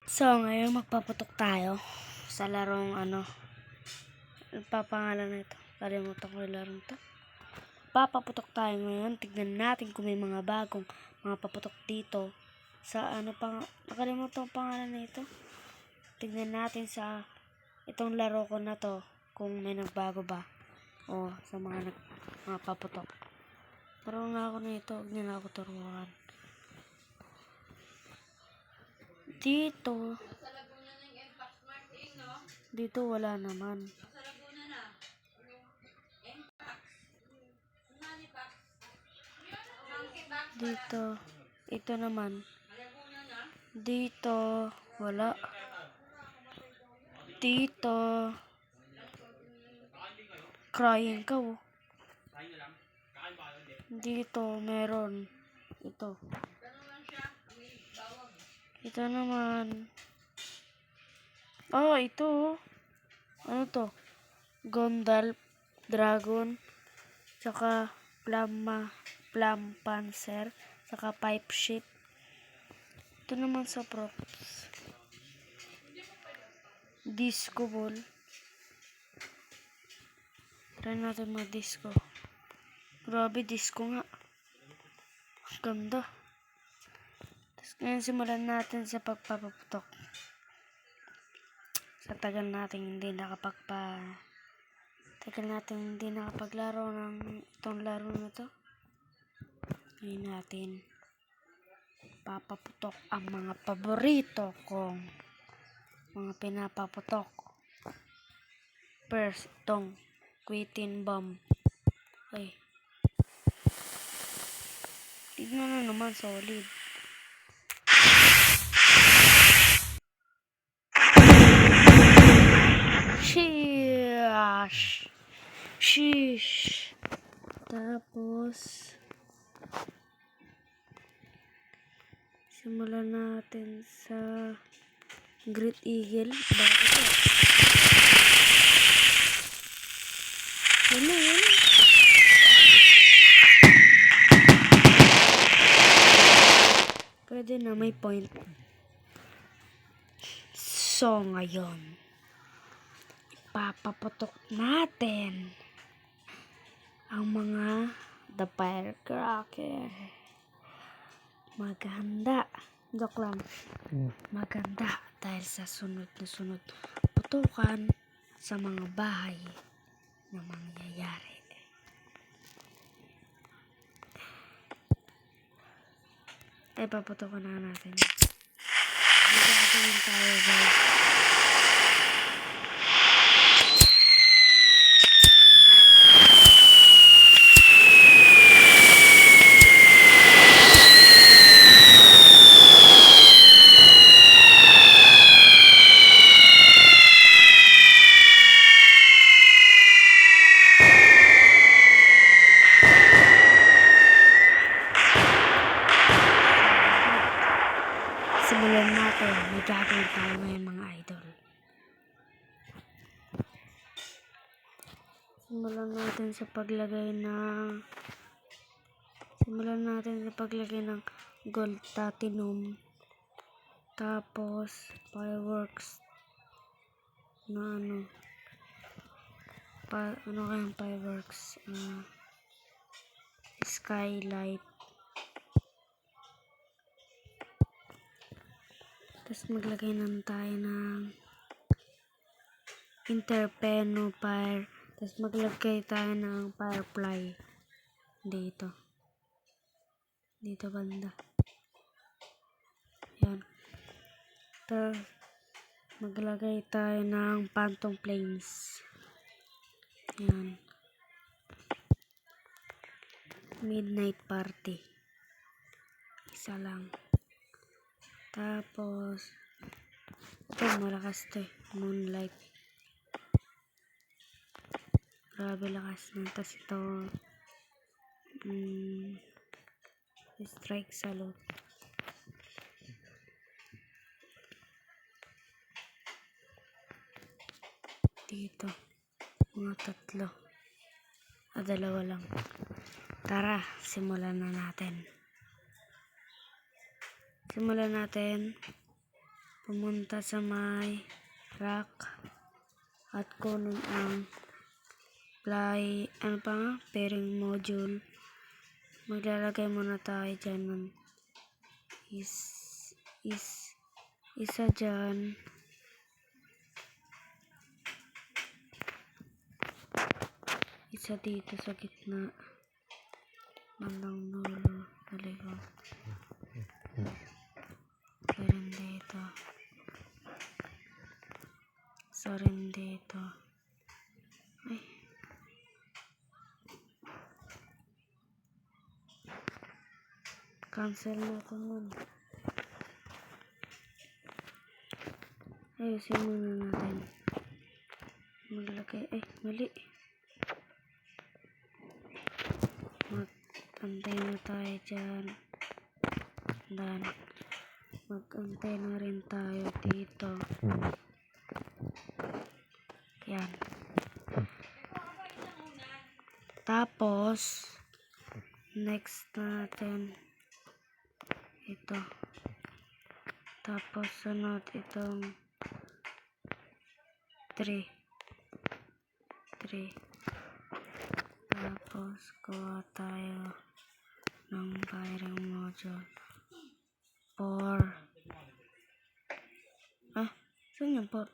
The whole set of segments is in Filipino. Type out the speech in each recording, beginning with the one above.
So, ngayon magpaputok tayo sa larong papangalan na ito. Kalimutan ko yung larong ito. Papaputok tayo ngayon. Tignan natin kung may mga bagong mga paputok dito. Sa nakalimutan ko pangalan na ito. Tignan natin sa itong laro ko na to kung may nagbago ba. O sa mga paputok. Marunong na ako na ito. Huwag niyo na ako turuan. Dito wala naman. Dito, ito naman. Dito, wala. Dito, crying ka oh. Dito, meron. Ito. Ito naman. Oh, ito. Ano to? Gondal, dragon, saka plum panzer, saka pipe ship. Ito naman sa props. Disco ball. Try natin mag-disco. Grabe, disco nga. Ganda. Tapos ngayon simulan natin sa pagpapaputok. Sa tagal natin hindi nakapaglaro ng itong laro na to. Ngayon natin papaputok ang mga paborito kong mga pinapaputok. First, itong Quitin Bomb. Ay. Tignan na naman, solid. Sheesh. Tapos simulan natin sa Great Eagle. Bakit ito? Yun. Pwede na, may point. So, ngayon ipapaputok natin ang mga the firecracker. Maganda. Joke lang. Maganda dahil sa sunod na sunod putukan sa mga bahay na mangyayari. Ay, paputukan na natin. Paputukan tayo, guys. Simulan natin. May gagawin tayo ngayon, mga idol. Simulan natin sa paglagay ng gold platinum. Tapos fireworks na kayang fireworks? Skylight. Tapos maglagay naman tayo ng interpenno fire. Tapos maglagay tayo ng firefly. Dito banda. Yan. Tapos maglagay tayo ng phantom flames. Yan. Midnight party. Isa lang. Tapos ito malakas to eh. Moonlight. Grabe lakas nun. Tapos ito strike salute. Dito mga tatlo. Dalawa lang. Tara, simulan na natin. pumunta sa may rack at kunin ang pairing module. Maglalagay muna tayo dyan ng isa dyan. Isa dito sa gitna. Bandang dulo. Daligo. Rin dito. Isa rin dito. Ay. Cancel na ito nun. Ayusin muna natin. Maglagay. Ay, mali. Mag-antay na tayo dyan. Dan. Mag-antay na rin tayo dito. Yan. Tapos, next natin ito. Tapos, sunod itong 3. Tapos, kuha tayo ng wiring module. 4. Ah, saan yung 4?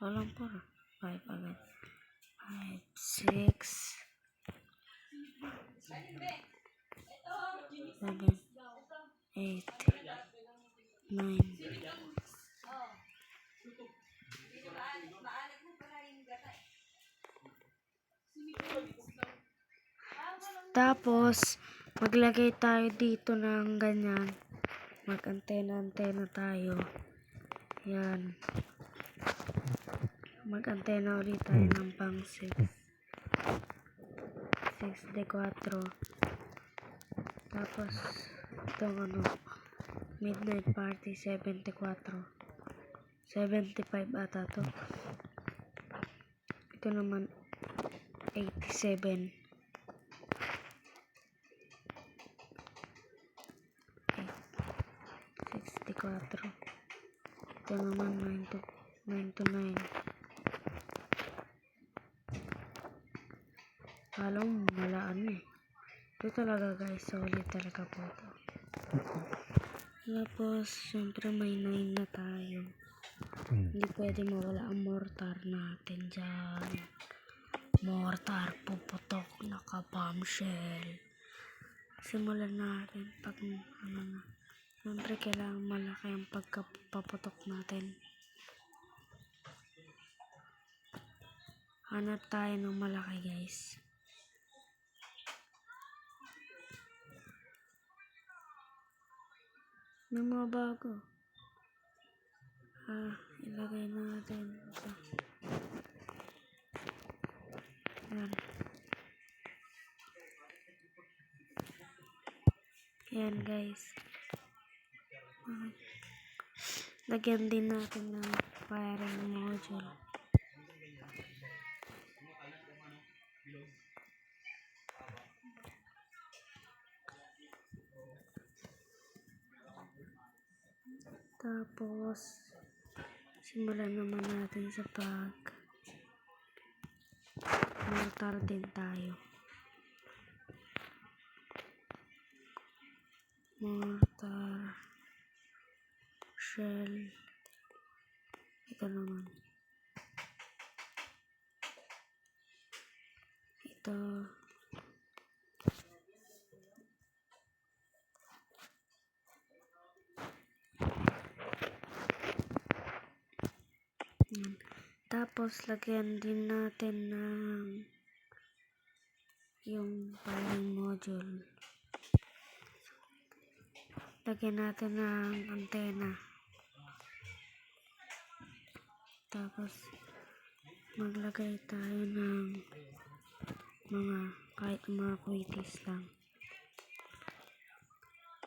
Walang 4. 5 agad. 5, 6, 7, 8, 9. Tapos, maglagay tayo dito ng ganyan. Mag-antena tayo. Yan. Mag-antena ulit tayo ng pang 6. 6D4. Tapos, itong Midnight Party 74. 75 ata to. Ito naman 87. 64. Ito naman 9 to 9. Alam, malaan eh. Ito talaga guys, solid talaga po ito. Tapos, syempre may 9 na tayo. Hindi pwede mawala ang mortar natin dyan. Mortar, puputok, naka-bombshell. Simulan natin pag na. Syempre kailangan malaki ang pagkapaputok natin. Hanap tayo ng malaki guys. May mga bago. Ilagay natin ito. Yan. Yan guys. Lagyan din natin ng wiring module. Tapos, simulan naman natin sa mortar din tayo. Mortar, shell, ito naman. Ito. Yan. Tapos, lagyan din natin ng yung wiring module. Lagyan natin ng antena. Tapos, maglagay tayo ng kahit mga kwitis lang.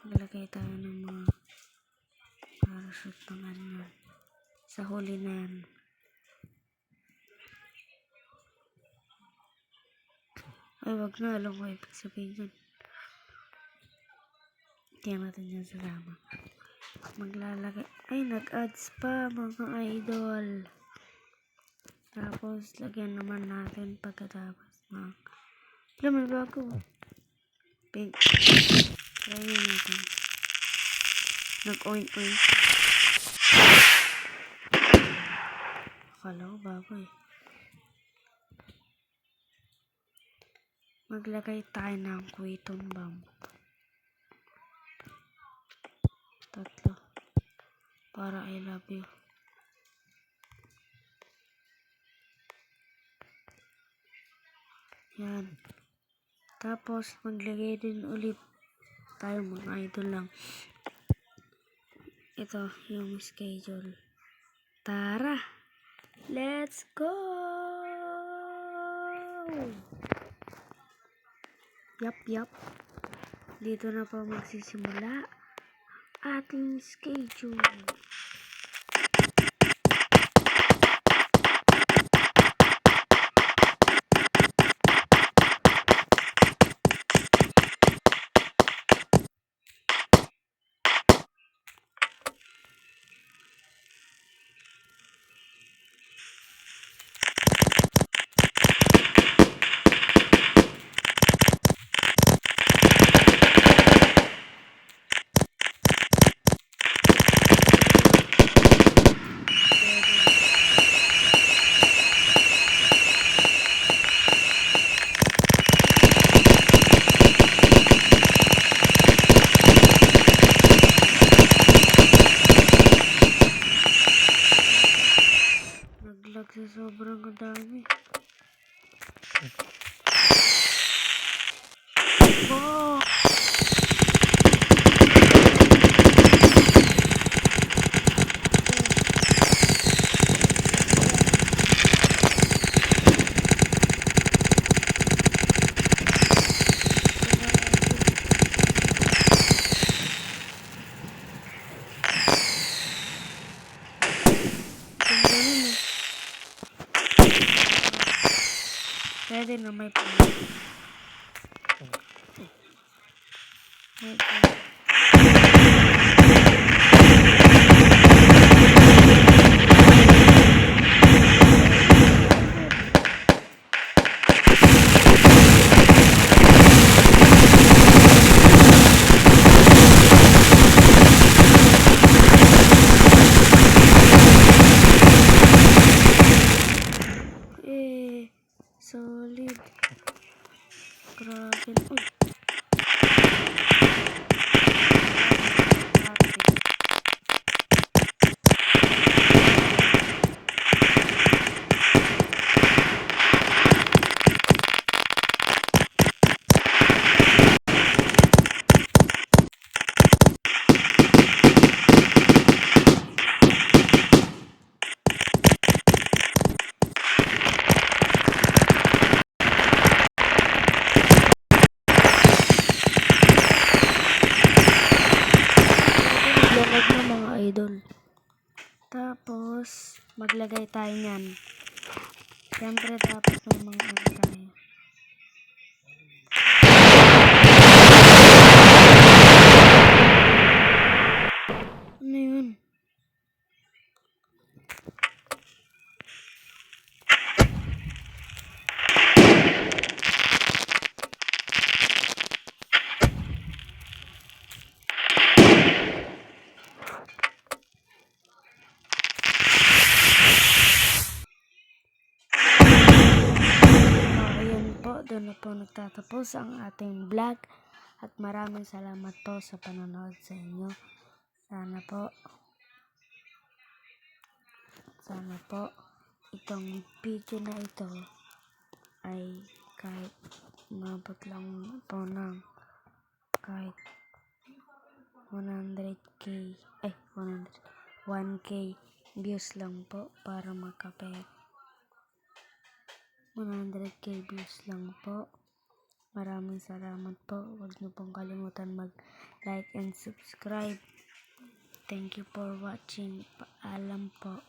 Maglagay tayo ng mga parachute ng ganyan. Sa huli na yan. Ay, wag na. Alam ko ibig sabihin yan. Tiyan natin yan sa lama. maglalagay. Ay, nag-ads pa mga idol. Tapos, lagyan naman natin pagkatapos ng may bago. Pink. Try natin. Nag-oink-oink. Akala ko bago eh. Maglagay tayo ng Quaton Bomb. 3. Para I love you. Yan. Tapos, maglagay din ulit tayo mga idol lang. Ito, yung schedule. Tara! Let's go! Yup. Dito na po magsisimula ating schedule. Naglag sa sobrang dami. Oh! Pwede na may pala. Solid. Grabe. Uy. Idol. Tapos, maglagay tayo niyan. Siyempre, tapos ng mga ano tayo. Ano yun? Doon na po nagtatapos ang ating vlog at maraming salamat po sa panonood sa inyo. Sana po itong video na ito ay kahit umabot lang po ng kahit 1k views lang po para makapera. 100k views lang po. Maraming salamat po. Huwag niyo pong kalimutan mag-like and subscribe. Thank you for watching. Paalam po.